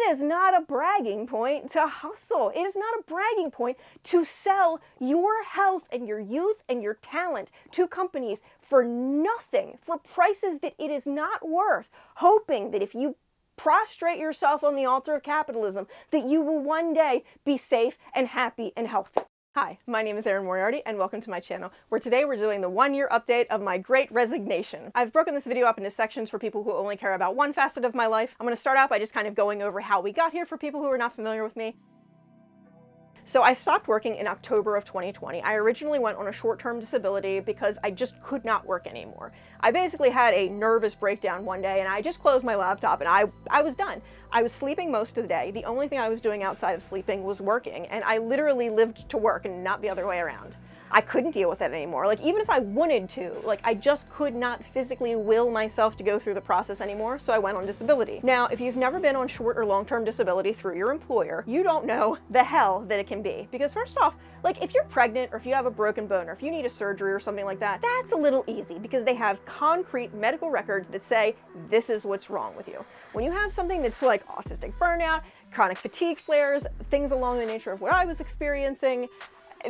is not a bragging point to hustle. It is not a bragging point to sell your health and your youth and your talent to companies for nothing, for prices that it is not worth, hoping that if you prostrate yourself on the altar of capitalism, that you will one day be safe and happy and healthy. Hi, my name is AerinMoriarty, and welcome to my channel, where today we're doing the 1-year update of my great resignation. I've broken this video up into sections for people who only care about one facet of my life. I'm going to start out by just kind of going over how we got here for people who are not familiar with me. So I stopped working in October of 2020. I originally went on a short-term disability because I just could not work anymore. I basically had a nervous breakdown one day and I just closed my laptop and I was done. I was sleeping most of the day. The only thing I was doing outside of sleeping was working, and I literally lived to work and not the other way around. I couldn't deal with it anymore. Like, even if I wanted to, like, I just could not physically will myself to go through the process anymore, so I went on disability. Now, if you've never been on short or long-term disability through your employer, you don't know the hell that it can be. Because first off, like, if you're pregnant or if you have a broken bone or if you need a surgery or something like that, that's a little easy because they have concrete medical records that say this is what's wrong with you. When you have something that's like autistic burnout, chronic fatigue flares, things along the nature of what I was experiencing,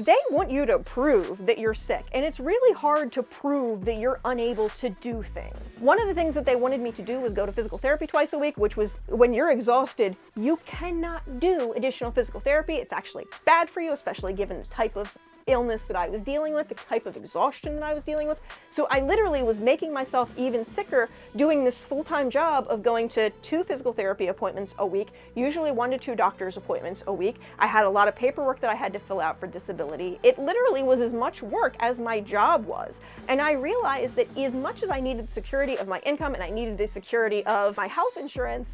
they want you to prove that you're sick, and it's really hard to prove that you're unable to do things. One of the things that they wanted me to do was go to physical therapy twice a week, which was, when you're exhausted, you cannot do additional physical therapy. It's actually bad for you, especially given the type of illness that I was dealing with, the type of exhaustion that I was dealing with. So I literally was making myself even sicker doing this full-time job of going to 2 physical therapy appointments a week, usually 1 to 2 doctor's appointments a week. I had a lot of paperwork that I had to fill out for disability. It literally was as much work as my job was. And I realized that as much as I needed the security of my income and I needed the security of my health insurance,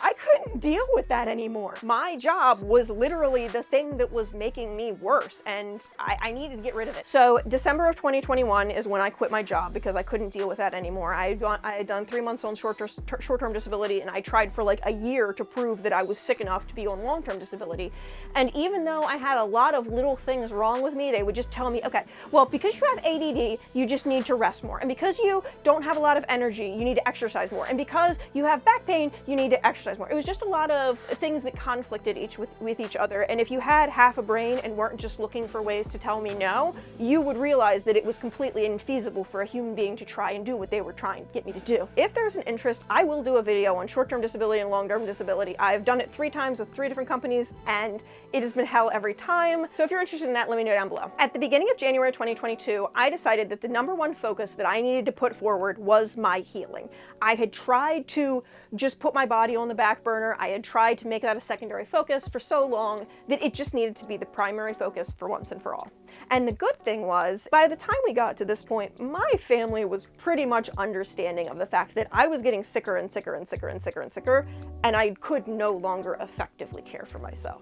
I couldn't deal with that anymore. My job was literally the thing that was making me worse, and I needed to get rid of it. So December of 2021 is when I quit my job because I couldn't deal with that anymore. I had done 3 months on short-term disability, and I tried for like a year to prove that I was sick enough to be on long-term disability. And even though I had a lot of little things wrong with me, they would just tell me, okay, well, because you have ADD, you just need to rest more. And because you don't have a lot of energy, you need to exercise more. And because you have back pain, you need to exercise more. It was just a lot of things that conflicted with each other, and if you had half a brain and weren't just looking for ways to tell me no, you would realize that it was completely infeasible for a human being to try and do what they were trying to get me to do. If there's an interest, I will do a video on short-term disability and long-term disability. I've done it 3 times with 3 different companies, and it has been hell every time. So if you're interested in that, let me know down below. At the beginning of January 2022, I decided that the #1 focus that I needed to put forward was my healing. I had tried to just put my body on the back burner. I had tried to make that a secondary focus for so long that it just needed to be the primary focus for once and for all. And the good thing was, by the time we got to this point, my family was pretty much understanding of the fact that I was getting sicker and sicker and sicker and sicker and sicker, and I could no longer effectively care for myself.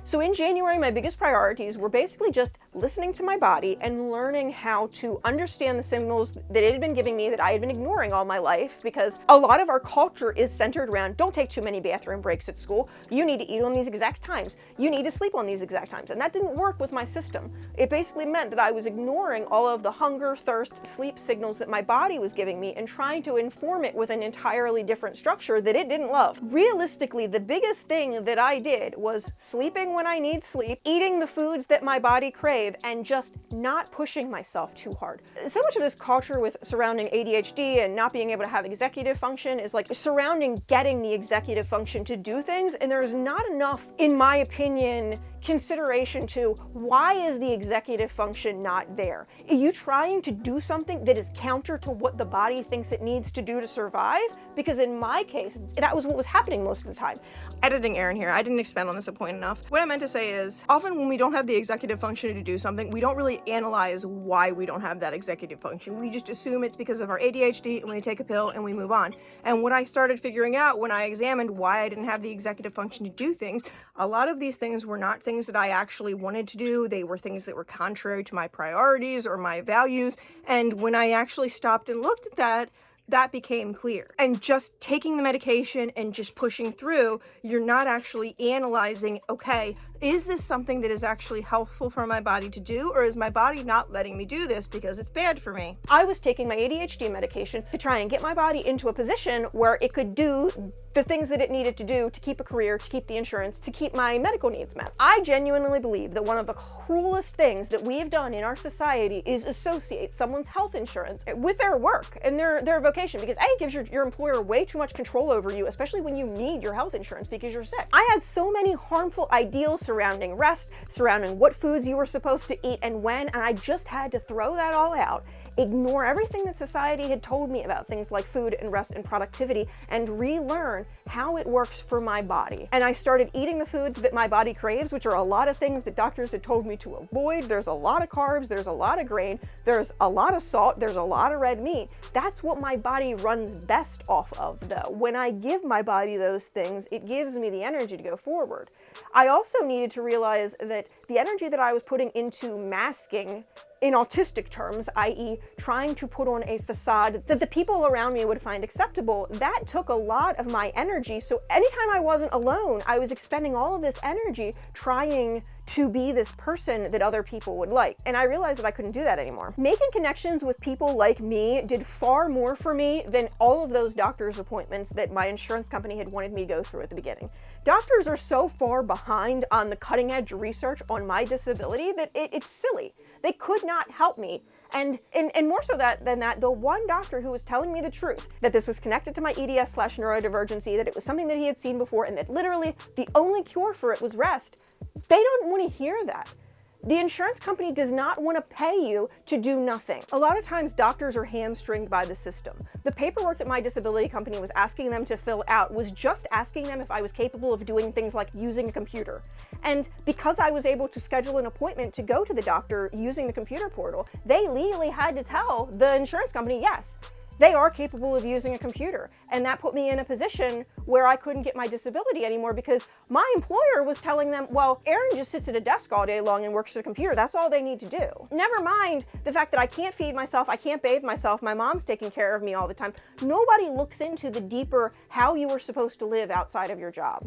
So in January, my biggest priorities were basically just listening to my body and learning how to understand the signals that it had been giving me that I had been ignoring all my life, because a lot of our culture is centered around, don't take too many bathroom breaks at school, you need to eat on these exact times, you need to sleep on these exact times, and that didn't work with my system. It basically meant that I was ignoring all of the hunger, thirst, sleep signals that my body was giving me and trying to inform it with an entirely different structure that it didn't love. Realistically, the biggest thing that I did was sleeping when I need sleep, eating the foods that my body crave, and just not pushing myself too hard. So much of this culture with surrounding ADHD and not being able to have executive function is like surrounding getting the executive function to do things, and there's not enough, in my opinion, consideration to why is the executive function not there? Are you trying to do something that is counter to what the body thinks it needs to do to survive? Because in my case, that was what was happening most of the time. Editing Erin here, I didn't expand on this point enough. What I meant to say is, often when we don't have the executive function to do something, we don't really analyze why we don't have that executive function. We just assume it's because of our ADHD, and we take a pill and we move on. And what I started figuring out when I examined why I didn't have the executive function to do things, a lot of these things were not things that I actually wanted to do. They were things that were contrary to my priorities or my values. And when I actually stopped and looked at that, that became clear. And just taking the medication and just pushing through, you're not actually analyzing, okay, is this something that is actually helpful for my body to do, or is my body not letting me do this because it's bad for me? I was taking my ADHD medication to try and get my body into a position where it could do the things that it needed to do to keep a career, to keep the insurance, to keep my medical needs met. I genuinely believe that one of the cruelest things that we have done in our society is associate someone's health insurance with their work and their vocation, because A, it gives your employer way too much control over you, especially when you need your health insurance because you're sick. I had so many harmful ideals surrounding rest, surrounding what foods you were supposed to eat and when, and I just had to throw that all out, ignore everything that society had told me about things like food and rest and productivity, and relearn how it works for my body. And I started eating the foods that my body craves, which are a lot of things that doctors had told me to avoid. There's a lot of carbs, there's a lot of grain, there's a lot of salt, there's a lot of red meat. That's what my body runs best off of, though. When I give my body those things, it gives me the energy to go forward. I also needed to realize that the energy that I was putting into masking in autistic terms, i.e. trying to put on a facade that the people around me would find acceptable, that took a lot of my energy. So anytime I wasn't alone, I was expending all of this energy trying to be this person that other people would like. And I realized that I couldn't do that anymore. Making connections with people like me did far more for me than all of those doctor's appointments that my insurance company had wanted me to go through at the beginning. Doctors are so far behind on the cutting edge research on my disability that it's silly. They could not help me. And more so than that, the one doctor who was telling me the truth, that this was connected to my EDS/neurodivergency, that it was something that he had seen before, and that literally the only cure for it was rest, they don't want to hear that. The insurance company does not want to pay you to do nothing. A lot of times doctors are hamstringed by the system. The paperwork that my disability company was asking them to fill out was just asking them if I was capable of doing things like using a computer. And because I was able to schedule an appointment to go to the doctor using the computer portal, they legally had to tell the insurance company, yes, they are capable of using a computer. And that put me in a position where I couldn't get my disability anymore because my employer was telling them, well, Erin just sits at a desk all day long and works at a computer. That's all they need to do. Never mind the fact that I can't feed myself, I can't bathe myself, my mom's taking care of me all the time. Nobody looks into the deeper how you are supposed to live outside of your job.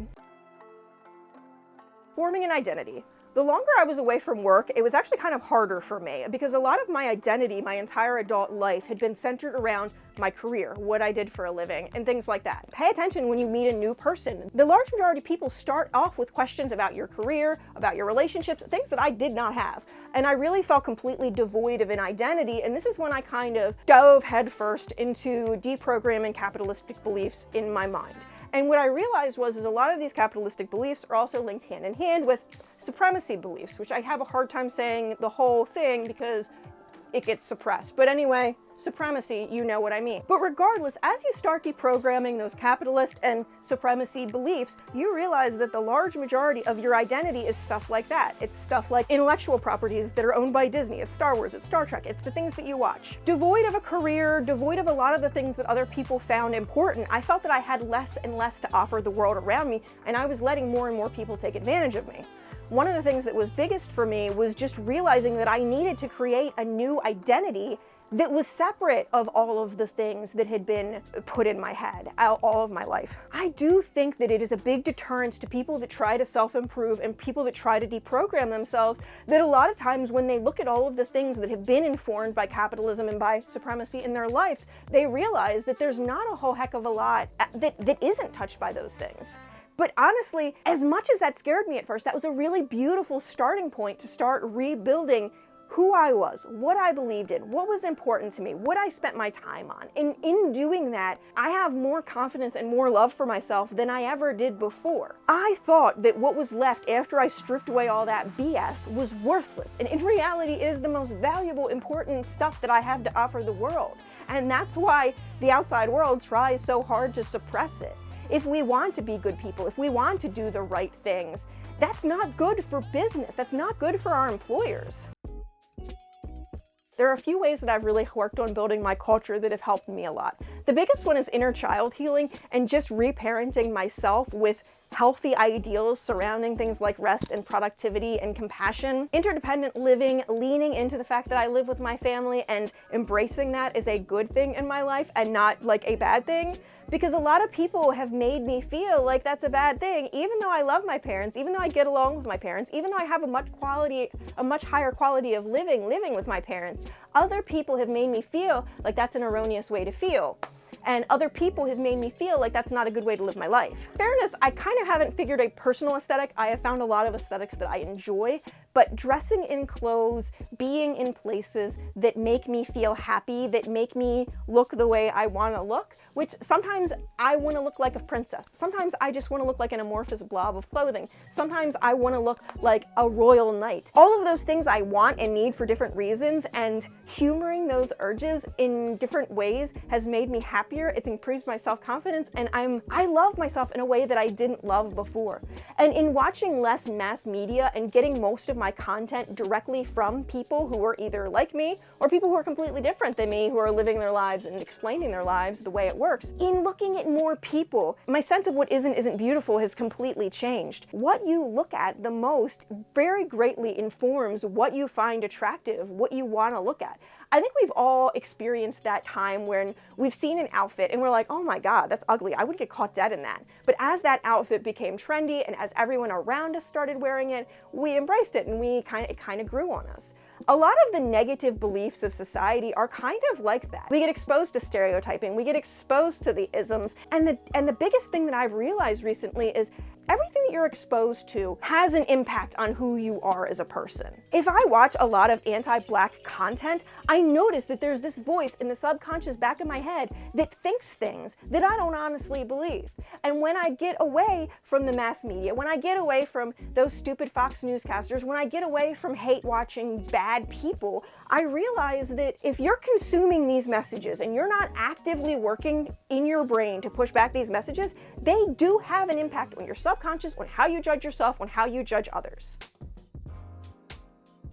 Forming an identity. The longer I was away from work, it was actually kind of harder for me because a lot of my identity, my entire adult life, had been centered around my career, what I did for a living, and things like that. Pay attention when you meet a new person. The large majority of people start off with questions about your career, about your relationships, things that I did not have. And I really felt completely devoid of an identity, and this is when I kind of dove headfirst into deprogramming capitalistic beliefs in my mind. And what I realized was a lot of these capitalistic beliefs are also linked hand in hand with supremacy beliefs, which I have a hard time saying the whole thing because it gets suppressed. But anyway, supremacy, you know what I mean. But regardless, as you start deprogramming those capitalist and supremacy beliefs, you realize that the large majority of your identity is stuff like that. It's stuff like intellectual properties that are owned by Disney. It's Star Wars, it's Star Trek, it's the things that you watch. Devoid of a career, devoid of a lot of the things that other people found important, I felt that I had less and less to offer the world around me, and I was letting more and more people take advantage of me. One of the things that was biggest for me was just realizing that I needed to create a new identity that was separate of all of the things that had been put in my head all of my life. I do think that it is a big deterrence to people that try to self-improve and people that try to deprogram themselves, that a lot of times when they look at all of the things that have been informed by capitalism and by supremacy in their life, they realize that there's not a whole heck of a lot that isn't touched by those things. But honestly, as much as that scared me at first, that was a really beautiful starting point to start rebuilding who I was, what I believed in, what was important to me, what I spent my time on. And in doing that, I have more confidence and more love for myself than I ever did before. I thought that what was left after I stripped away all that BS was worthless. And in reality, it is the most valuable, important stuff that I have to offer the world. And that's why the outside world tries so hard to suppress it. If we want to be good people, if we want to do the right things, that's not good for business. That's not good for our employers. There are a few ways that I've really worked on building my culture that have helped me a lot. The biggest one is inner child healing and just reparenting myself with healthy ideals surrounding things like rest and productivity and compassion. Interdependent living, leaning into the fact that I live with my family and embracing that is a good thing in my life and not like a bad thing. Because a lot of people have made me feel like that's a bad thing, even though I love my parents, even though I get along with my parents, even though I have a much higher quality of living with my parents. Other people have made me feel like that's an erroneous way to feel. And other people have made me feel like that's not a good way to live my life. Fairness, I kind of haven't figured a personal aesthetic. I have found a lot of aesthetics that I enjoy, but dressing in clothes, being in places that make me feel happy, that make me look the way I want to look, which sometimes I want to look like a princess. Sometimes I just want to look like an amorphous blob of clothing. Sometimes I want to look like a royal knight. All of those things I want and need for different reasons, and humoring those urges in different ways has made me happier. It's increased my self-confidence, and I love myself in a way that I didn't love before. And in watching less mass media and getting most of my content directly from people who are either like me or people who are completely different than me, who are living their lives and explaining their lives the way it works. In looking at more people, my sense of what isn't beautiful has completely changed. What you look at the most very greatly informs what you find attractive, what you want to look at. I think we've all experienced that time when we've seen an outfit and we're like, oh my God, that's ugly. I would get caught dead in that. But as that outfit became trendy and as everyone around us started wearing it, we embraced it and it kind of grew on us. A lot of the negative beliefs of society are kind of like that. We get exposed to stereotyping, we get exposed to the isms, and the biggest thing that I've realized recently is everything that you're exposed to has an impact on who you are as a person. If I watch a lot of anti-Black content, I notice that there's this voice in the subconscious back of my head that thinks things that I don't honestly believe. And when I get away from the mass media, when I get away from those stupid Fox newscasters, when I get away from hate watching bad people, I realize that if you're consuming these messages and you're not actively working in your brain to push back these messages, they do have an impact on your subconscious, on how you judge yourself, on how you judge others.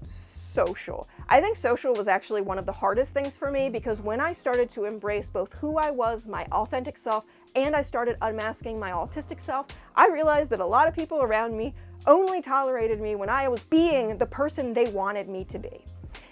Social. I think social was actually one of the hardest things for me because when I started to embrace both who I was, my authentic self, and I started unmasking my autistic self, I realized that a lot of people around me only tolerated me when I was being the person they wanted me to be.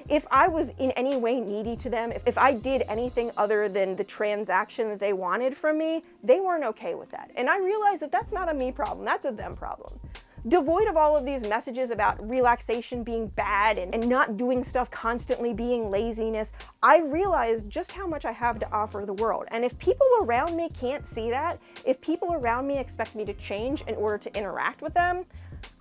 If I was in any way needy to them, if I did anything other than the transaction that they wanted from me, they weren't okay with that. And I realized that that's not a me problem, that's a them problem. Devoid of all of these messages about relaxation being bad and not doing stuff constantly being laziness, I realized just how much I have to offer the world. And if people around me can't see that, if people around me expect me to change in order to interact with them,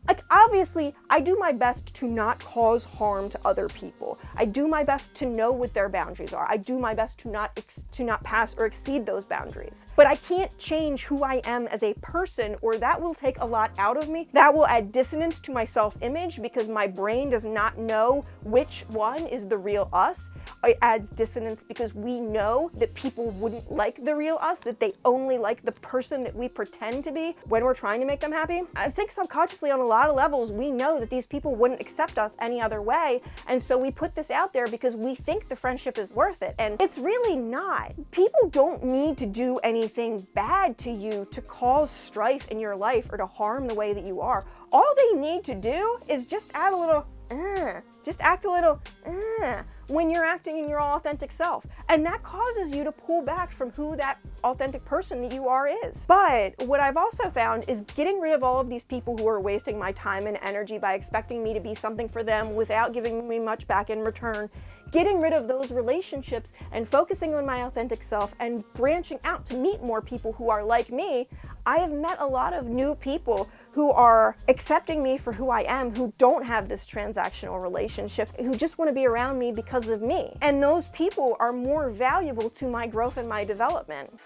like obviously I do my best to not cause harm to other people. I do my best to know what their boundaries are. I do my best to not pass or exceed those boundaries. But I can't change who I am as a person, or that will take a lot out of me. That will add dissonance to my self-image because my brain does not know which one is the real us. It adds dissonance because we know that people wouldn't like the real us, that they only like the person that we pretend to be when we're trying to make them happy. I think subconsciously on a lot of levels, we know that these people wouldn't accept us any other way. And so we put this out there because we think the friendship is worth it. And it's really not. People don't need to do anything bad to you to cause strife in your life or to harm the way that you are. All they need to do is just add a little, just act a little, when you're acting in your authentic self. And that causes you to pull back from who that authentic person that you are is. But what I've also found is getting rid of all of these people who are wasting my time and energy by expecting me to be something for them without giving me much back in return. Getting rid of those relationships and focusing on my authentic self and branching out to meet more people who are like me. I have met a lot of new people who are accepting me for who I am, who don't have this transactional relationship, who just want to be around me because of me. And those people are more valuable to my growth and my development.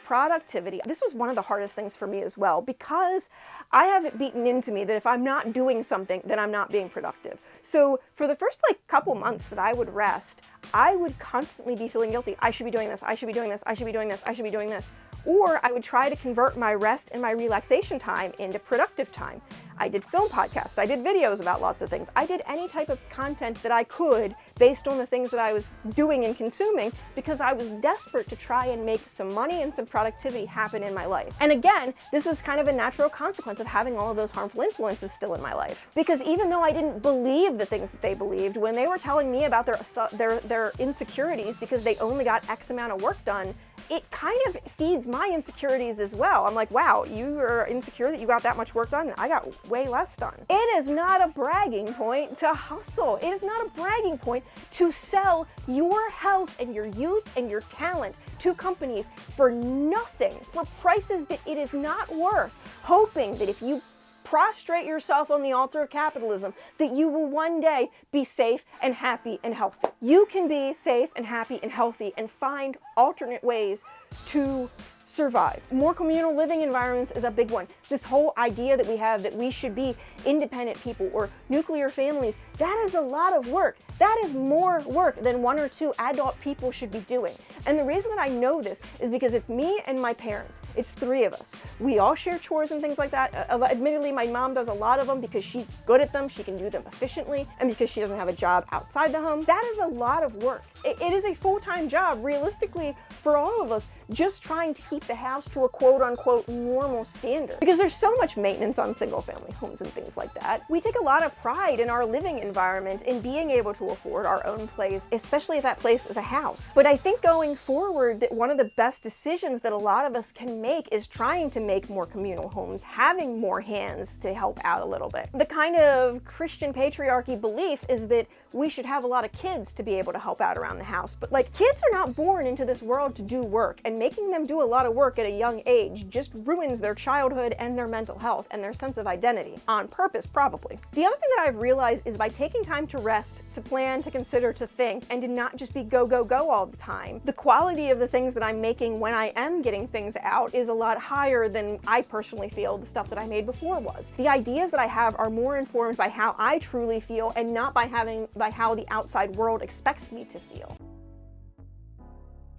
Productivity. This was one of the hardest things for me as well, because I have it beaten into me that if I'm not doing something, then I'm not being productive. So for the first couple months that I would rest, I would constantly be feeling guilty. I should be doing this, I should be doing this, I should be doing this, I should be doing this. Or I would try to convert my rest and my relaxation time into productive time. I did film podcasts, I did videos about lots of things. I did any type of content that I could based on the things that I was doing and consuming because I was desperate to try and make some money and some productivity happen in my life. And again, this was kind of a natural consequence of having all of those harmful influences still in my life. Because even though I didn't believe the things that they believed, when they were telling me about their insecurities because they only got X amount of work done, it kind of feeds my insecurities as well. I'm like, wow, you are insecure that you got that much work done and I got way less done. It is not a bragging point to hustle. It is not a bragging point to sell your health and your youth and your talent to companies for nothing, for prices that it is not worth, hoping that if you prostrate yourself on the altar of capitalism, that you will one day be safe and happy and healthy. You can be safe and happy and healthy and find alternate ways to survive. More communal living environments is a big one. This whole idea that we have that we should be independent people or nuclear families, that is a lot of work. That is more work than 1 or 2 adult people should be doing. And the reason that I know this is because it's me and my parents. It's 3 of us. We all share chores and things like that. Admittedly, my mom does a lot of them because she's good at them. She can do them efficiently. And because she doesn't have a job outside the home. That is a lot of work. It is a full-time job, realistically, for all of us, just trying to keep the house to a quote-unquote normal standard. Because there's so much maintenance on single-family homes and things like that. We take a lot of pride in our living environment in being able to afford our own place, especially if that place is a house. But I think going forward that one of the best decisions that a lot of us can make is trying to make more communal homes, having more hands to help out a little bit. The kind of Christian patriarchy belief is that we should have a lot of kids to be able to help out around the house. But like, kids are not born into this world to do work, and making them do a lot of work at a young age just ruins their childhood and their mental health and their sense of identity. On purpose, probably. The other thing that I've realized is by taking time to rest, to plan, to consider, to think, and to not just be go, go, go all the time, the quality of the things that I'm making when I am getting things out is a lot higher than I personally feel the stuff that I made before was. The ideas that I have are more informed by how I truly feel and not by how the outside world expects me to feel.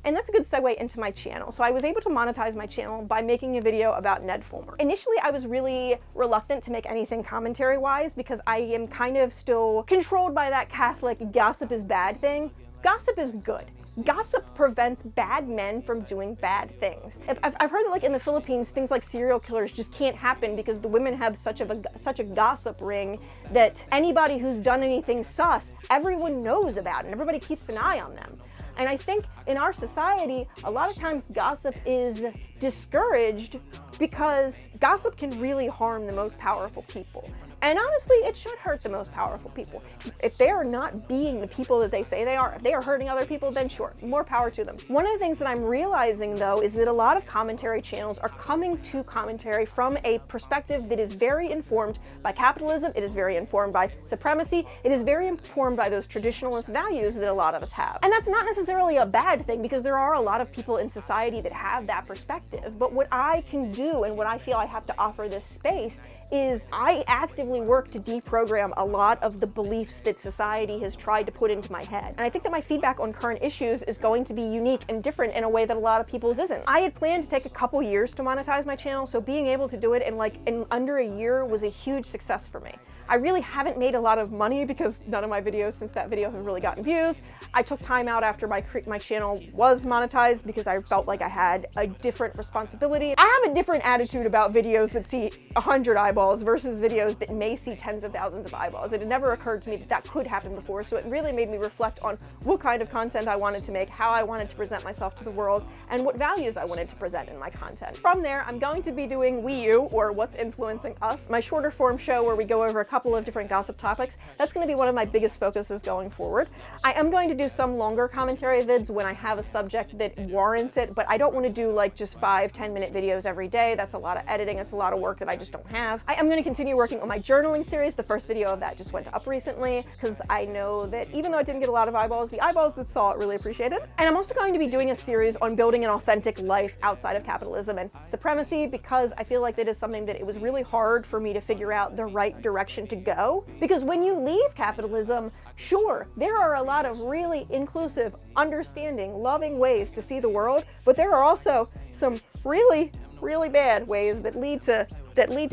And that's a good segue into my channel. So I was able to monetize my channel by making a video about Ned Fulmer. Initially, I was really reluctant to make anything commentary-wise because I am kind of still controlled by that Catholic gossip is bad thing. Gossip is good. Gossip prevents bad men from doing bad things. I've heard that like in the Philippines, things like serial killers just can't happen because the women have such a gossip ring that anybody who's done anything sus, everyone knows about it and everybody keeps an eye on them. And I think in our society, a lot of times gossip is discouraged because gossip can really harm the most powerful people. And honestly, it should hurt the most powerful people. If they are not being the people that they say they are, if they are hurting other people, then sure, more power to them. One of the things that I'm realizing though is that a lot of commentary channels are coming to commentary from a perspective that is very informed by capitalism, it is very informed by supremacy, it is very informed by those traditionalist values that a lot of us have. And that's not necessarily a bad thing because there are a lot of people in society that have that perspective. But what I can do and what I feel I have to offer this space is I actively work to deprogram a lot of the beliefs that society has tried to put into my head. And I think that my feedback on current issues is going to be unique and different in a way that a lot of people's isn't. I had planned to take a couple years to monetize my channel, so being able to do it in under a year was a huge success for me. I really haven't made a lot of money because none of my videos since that video have really gotten views. I took time out after my channel was monetized because I felt like I had a different responsibility. I have a different attitude about videos that see 100 eyeballs versus videos that may see tens of thousands of eyeballs. It had never occurred to me that that could happen before, so it really made me reflect on what kind of content I wanted to make, how I wanted to present myself to the world, and what values I wanted to present in my content. From there, I'm going to be doing We You, or What's Influencing Us, my shorter form show where we go over a couple of different gossip topics. That's going to be one of my biggest focuses going forward. I am going to do some longer commentary vids when I have a subject that warrants it, but I don't want to do like just 5-10 minute videos every day. That's a lot of editing. It's a lot of work that I just don't have. I am going to continue working on my journaling series. The first video of that just went up recently because I know that even though it didn't get a lot of eyeballs, the eyeballs that saw it really appreciated it. And I'm also going to be doing a series on building an authentic life outside of capitalism and supremacy because I feel like that is something that it was really hard for me to figure out the right direction to go. Because when you leave capitalism, sure, there are a lot of really inclusive, understanding, loving ways to see the world, but there are also some really, really bad ways that lead to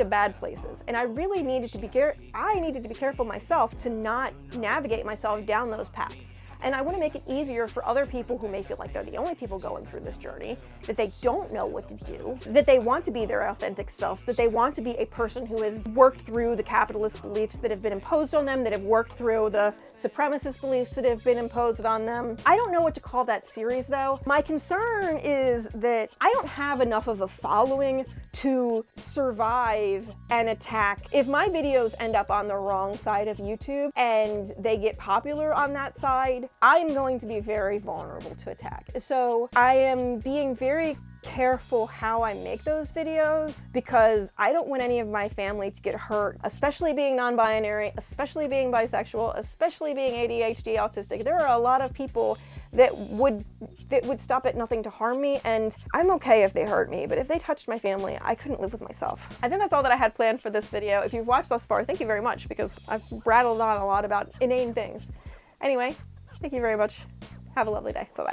bad places. And I really needed to be careful myself to not navigate myself down those paths. And I want to make it easier for other people who may feel like they're the only people going through this journey, that they don't know what to do, that they want to be their authentic selves, that they want to be a person who has worked through the capitalist beliefs that have been imposed on them, that have worked through the supremacist beliefs that have been imposed on them. I don't know what to call that series though. My concern is that I don't have enough of a following to survive an attack. If my videos end up on the wrong side of YouTube and they get popular on that side, I'm going to be very vulnerable to attack. So I am being very careful how I make those videos because I don't want any of my family to get hurt, especially being non-binary, especially being bisexual, especially being ADHD autistic. There are a lot of people that would stop at nothing to harm me, and I'm okay if they hurt me, but if they touched my family, I couldn't live with myself. I think that's all that I had planned for this video. If you've watched thus far, thank you very much, because I've rattled on a lot about inane things. Anyway, thank you very much. Have a lovely day. Bye-bye.